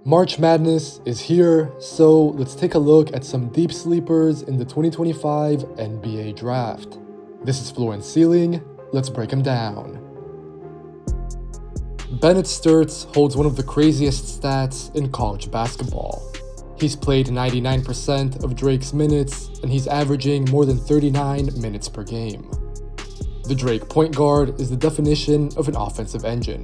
March Madness is here, so let's take a look at some deep sleepers in the 2025 NBA Draft. This is Floor and Ceiling, let's break them down. Bennett Stirtz holds one of the craziest stats in college basketball. He's played 99% of Drake's minutes, and he's averaging more than 39 minutes per game. The Drake point guard is the definition of an offensive engine.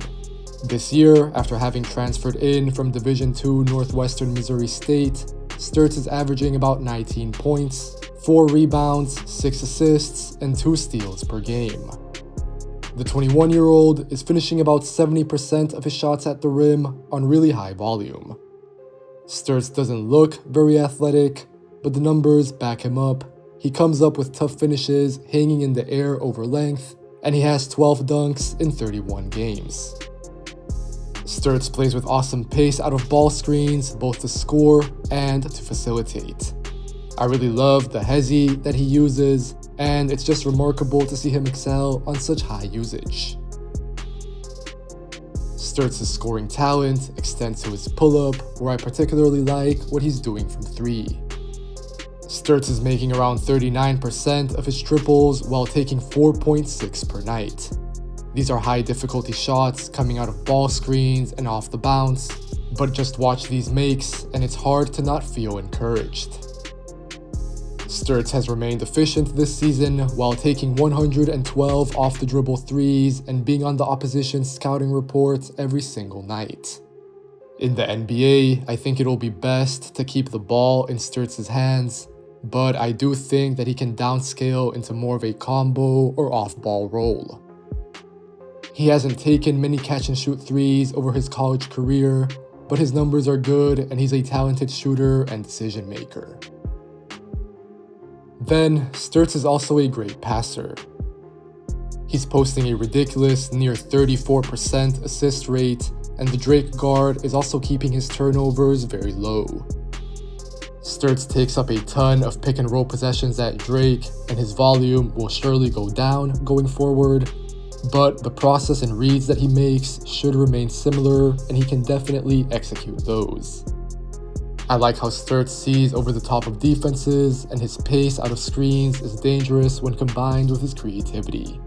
This year, after having transferred in from Division II Northwestern Missouri State, Stirtz is averaging about 19 points, 4 rebounds, 6 assists, and 2 steals per game. The 21-year-old is finishing about 70% of his shots at the rim on really high volume. Stirtz doesn't look very athletic, but the numbers back him up. He comes up with tough finishes hanging in the air over length, and he has 12 dunks in 31 games. Stirtz plays with awesome pace out of ball screens, both to score and to facilitate. I really love the hezi that he uses, and it's just remarkable to see him excel on such high usage. Stirtz's scoring talent extends to his pull-up, where I particularly like what he's doing from 3. Stirtz is making around 39% of his triples while taking 4.6 per night. These are high difficulty shots coming out of ball screens and off the bounce, but just watch these makes and it's hard to not feel encouraged. Stirtz has remained efficient this season while taking 112 off the dribble threes and being on the opposition's scouting reports every single night. In the NBA, I think it'll be best to keep the ball in Stirtz's hands, but I do think that he can downscale into more of a combo or off-ball role. He hasn't taken many catch-and-shoot threes over his college career, but his numbers are good and he's a talented shooter and decision-maker. Then, Stirtz is also a great passer. He's posting a ridiculous near 34% assist rate, and the Drake guard is also keeping his turnovers very low. Stirtz takes up a ton of pick-and-roll possessions at Drake, and his volume will surely go down going forward, but the process and reads that he makes should remain similar, and he can definitely execute those. I like how Stirtz sees over the top of defenses, and his pace out of screens is dangerous when combined with his creativity.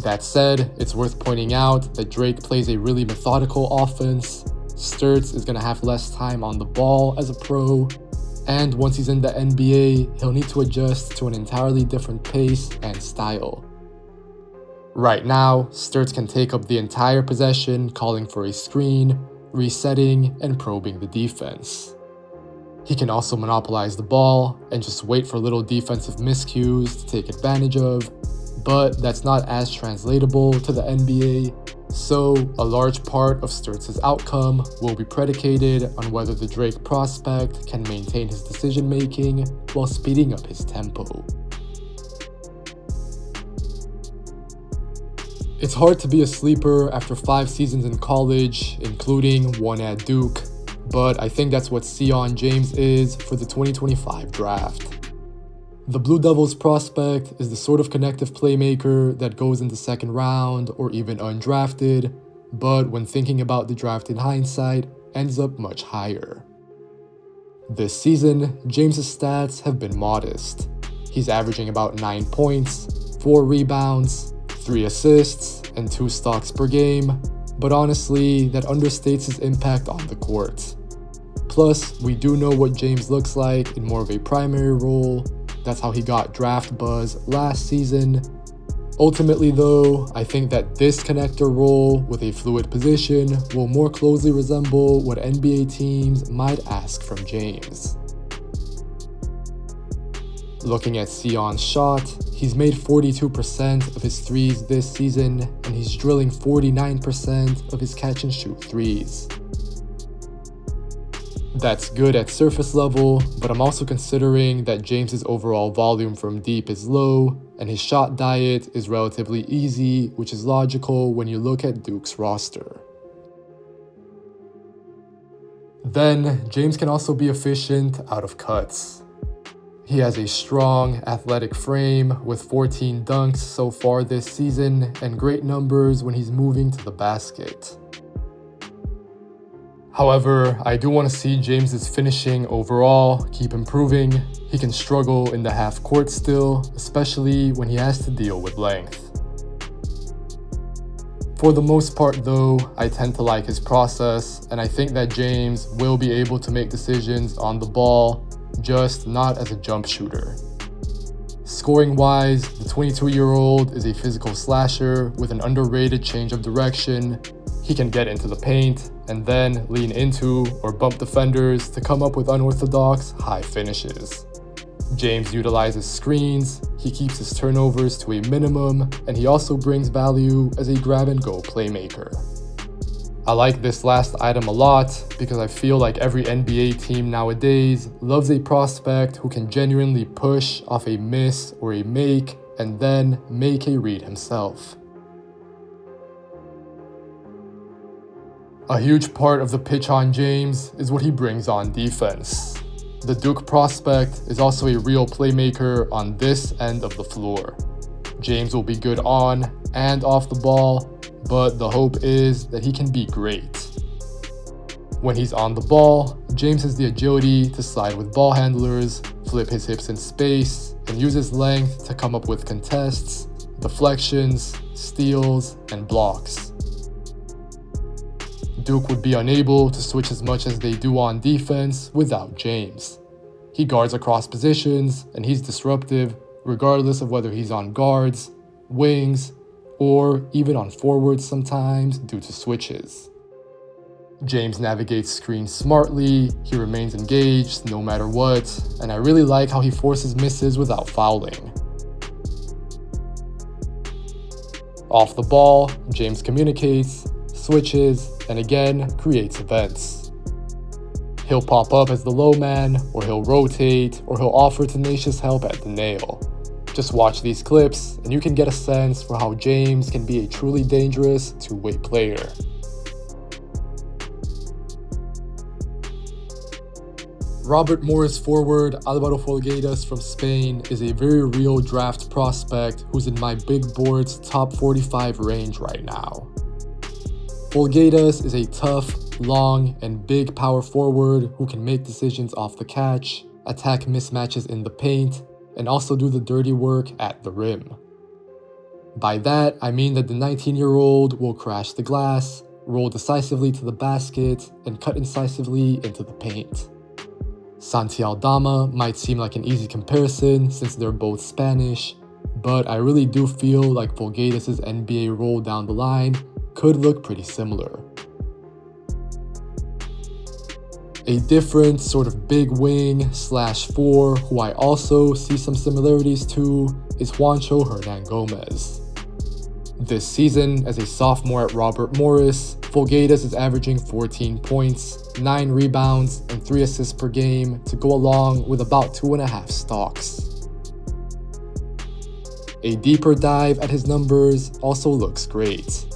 That said, it's worth pointing out that Drake plays a really methodical offense. Stirtz is going to have less time on the ball as a pro, and once he's in the NBA, he'll need to adjust to an entirely different pace and style. Right now, Stirtz can take up the entire possession, calling for a screen, resetting, and probing the defense. He can also monopolize the ball and just wait for little defensive miscues to take advantage of, but that's not as translatable to the NBA, so a large part of Stirtz's outcome will be predicated on whether the Drake prospect can maintain his decision-making while speeding up his tempo. It's hard to be a sleeper after 5 seasons in college, including one at Duke, but I think that's what Sion James is for the 2025 draft. The Blue Devils prospect is the sort of connective playmaker that goes in the second round or even undrafted, but when thinking about the draft in hindsight, ends up much higher. This season, James's stats have been modest. He's averaging about 9 points, 4 rebounds, 3 assists, and 2 stocks per game, but honestly, that understates his impact on the court. Plus, we do know what James looks like in more of a primary role. That's how he got draft buzz last season. Ultimately though, I think that this connector role with a fluid position will more closely resemble what NBA teams might ask from James. Looking at Sion's shot, he's made 42% of his threes this season, and he's drilling 49% of his catch-and-shoot threes. That's good at surface level, but I'm also considering that James's overall volume from deep is low, and his shot diet is relatively easy, which is logical when you look at Duke's roster. Then, James can also be efficient out of cuts. He has a strong, athletic frame with 14 dunks so far this season and great numbers when he's moving to the basket. However, I do want to see James's finishing overall keep improving. He can struggle in the half court still, especially when he has to deal with length. For the most part though, I tend to like his process, and I think that James will be able to make decisions on the ball, just not as a jump shooter. Scoring-wise, the 22-year-old is a physical slasher with an underrated change of direction. He can get into the paint and then lean into or bump defenders to come up with unorthodox high finishes. James utilizes screens, he keeps his turnovers to a minimum, and he also brings value as a grab-and-go playmaker. I like this last item a lot because I feel like every NBA team nowadays loves a prospect who can genuinely push off a miss or a make and then make a read himself. A huge part of the pitch on James is what he brings on defense. The Duke prospect is also a real playmaker on this end of the floor. James will be good on and off the ball, but the hope is that he can be great. When he's on the ball, James has the agility to slide with ball handlers, flip his hips in space, and use his length to come up with contests, deflections, steals, and blocks. Duke would be unable to switch as much as they do on defense without James. He guards across positions, and he's disruptive regardless of whether he's on guards, wings, or even on forwards sometimes due to switches. James navigates screens smartly, he remains engaged no matter what, and I really like how he forces misses without fouling. Off the ball, James communicates, switches, and again creates events. He'll pop up as the low man, or he'll rotate, or he'll offer tenacious help at the nail. Just watch these clips and you can get a sense for how James can be a truly dangerous two-way player. Robert Morris forward Alvaro Folgueiras from Spain is a very real draft prospect who's in my big board's top 45 range right now. Folgueiras is a tough, long, and big power forward who can make decisions off the catch, attack mismatches in the paint, and also do the dirty work at the rim. By that, I mean that the 19-year-old will crash the glass, roll decisively to the basket, and cut incisively into the paint. Santi Aldama might seem like an easy comparison since they're both Spanish, but I really do feel like Folgueiras' NBA role down the line could look pretty similar. A different sort of big wing / 4 who I also see some similarities to is Juancho Hernan-Gomez. This season, as a sophomore at Robert Morris, Folgueiras is averaging 14 points, 9 rebounds, and 3 assists per game to go along with about 2.5 stocks. A deeper dive at his numbers also looks great.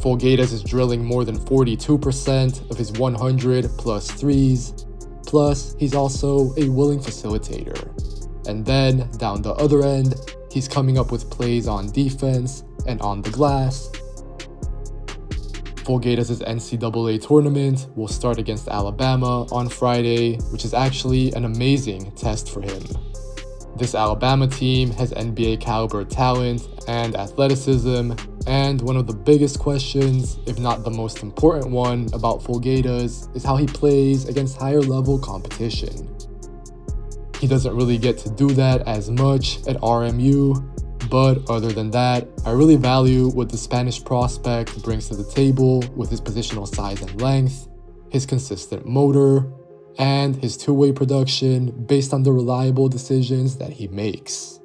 Folgueiras is drilling more than 42% of his 100 plus threes, plus he's also a willing facilitator. And then, down the other end, he's coming up with plays on defense and on the glass. Folgueiras' NCAA tournament will start against Alabama on Friday, which is actually an amazing test for him. This Alabama team has NBA caliber talent and athleticism, and one of the biggest questions, if not the most important one, about Folgueiras is how he plays against higher level competition. He doesn't really get to do that as much at RMU, but other than that, I really value what the Spanish prospect brings to the table with his positional size and length, his consistent motor, and his two-way production based on the reliable decisions that he makes.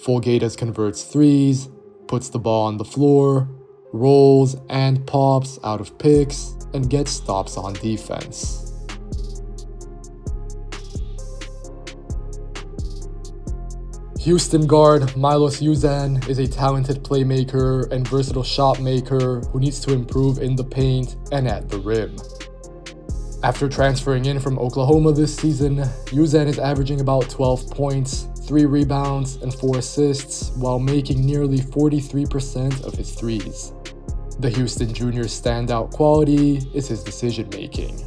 Folgueiras converts threes, puts the ball on the floor, rolls and pops out of picks, and gets stops on defense. Houston guard Milos Uzan is a talented playmaker and versatile shot maker who needs to improve in the paint and at the rim. After transferring in from Oklahoma this season, Uzan is averaging about 12 points, 3 rebounds, and 4 assists while making nearly 43% of his threes. The Houston Junior's standout quality is his decision-making.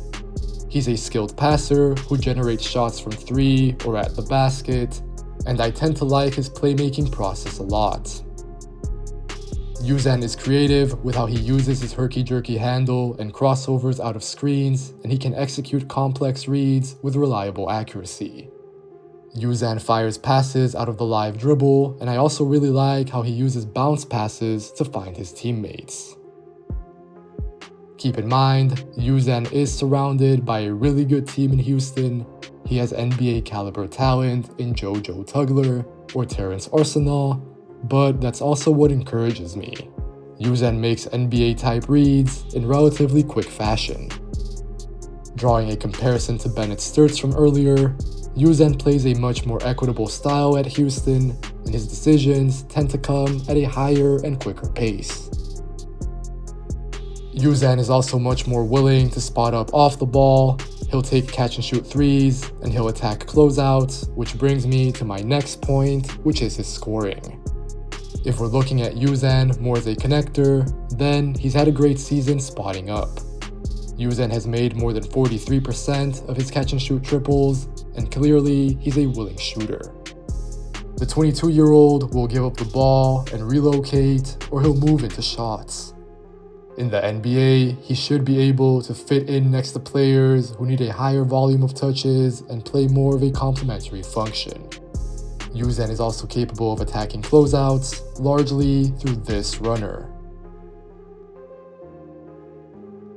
He's a skilled passer who generates shots from 3 or at the basket, and I tend to like his playmaking process a lot. Uzan is creative with how he uses his herky-jerky handle and crossovers out of screens, and he can execute complex reads with reliable accuracy. Uzan fires passes out of the live dribble, and I also really like how he uses bounce passes to find his teammates. Keep in mind, Uzan is surrounded by a really good team in Houston. He has NBA caliber talent in JoJo Tugler or Terrence Arsenal, but that's also what encourages me. Uzan makes NBA type reads in relatively quick fashion. Drawing a comparison to Bennett Stirtz from earlier, Uzan plays a much more equitable style at Houston, and his decisions tend to come at a higher and quicker pace. Uzan is also much more willing to spot up off the ball. He'll take catch and shoot threes, and he'll attack closeouts, which brings me to my next point, which is his scoring. If we're looking at Uzan more as a connector, then he's had a great season spotting up. Uzan has made more than 43% of his catch and shoot triples, and clearly he's a willing shooter. The 22-year-old will give up the ball and relocate, or he'll move into shots. In the NBA, he should be able to fit in next to players who need a higher volume of touches and play more of a complementary function. Uzan is also capable of attacking closeouts, largely through this runner.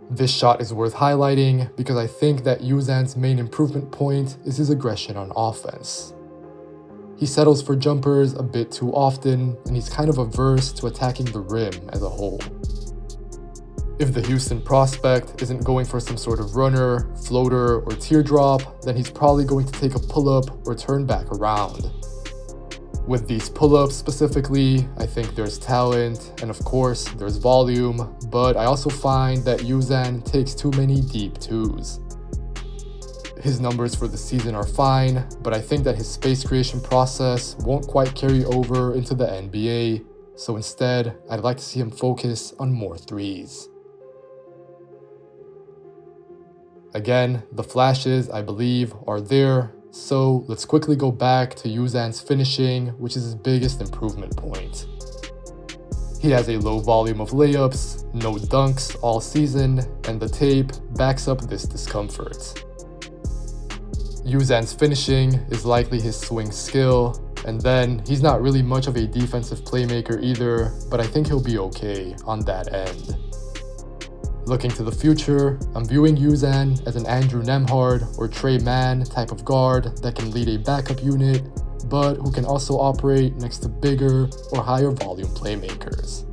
This shot is worth highlighting because I think that Uzan's main improvement point is his aggression on offense. He settles for jumpers a bit too often, and he's kind of averse to attacking the rim as a whole. If the Houston prospect isn't going for some sort of runner, floater, or teardrop, then he's probably going to take a pull-up or turn back around. With these pull-ups specifically, I think there's talent, and of course, there's volume, but I also find that Uzan takes too many deep twos. His numbers for the season are fine, but I think that his space creation process won't quite carry over into the NBA, so instead, I'd like to see him focus on more threes. Again, the flashes, I believe, are there, so let's quickly go back to Uzan's finishing, which is his biggest improvement point. He has a low volume of layups, no dunks all season, and the tape backs up this discomfort. Uzan's finishing is likely his swing skill, and then he's not really much of a defensive playmaker either, but I think he'll be okay on that end. Looking to the future, I'm viewing Uzan as an Andrew Nembhard or Trey Mann type of guard that can lead a backup unit, but who can also operate next to bigger or higher volume playmakers.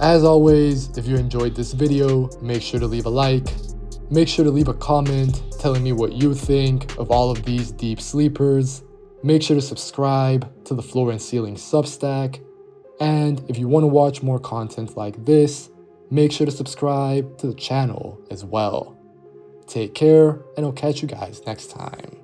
As always, if you enjoyed this video, make sure to leave a like. Make sure to leave a comment telling me what you think of all of these deep sleepers. Make sure to subscribe to the Floor and Ceiling Substack. And if you want to watch more content like this, make sure to subscribe to the channel as well. Take care, and I'll catch you guys next time.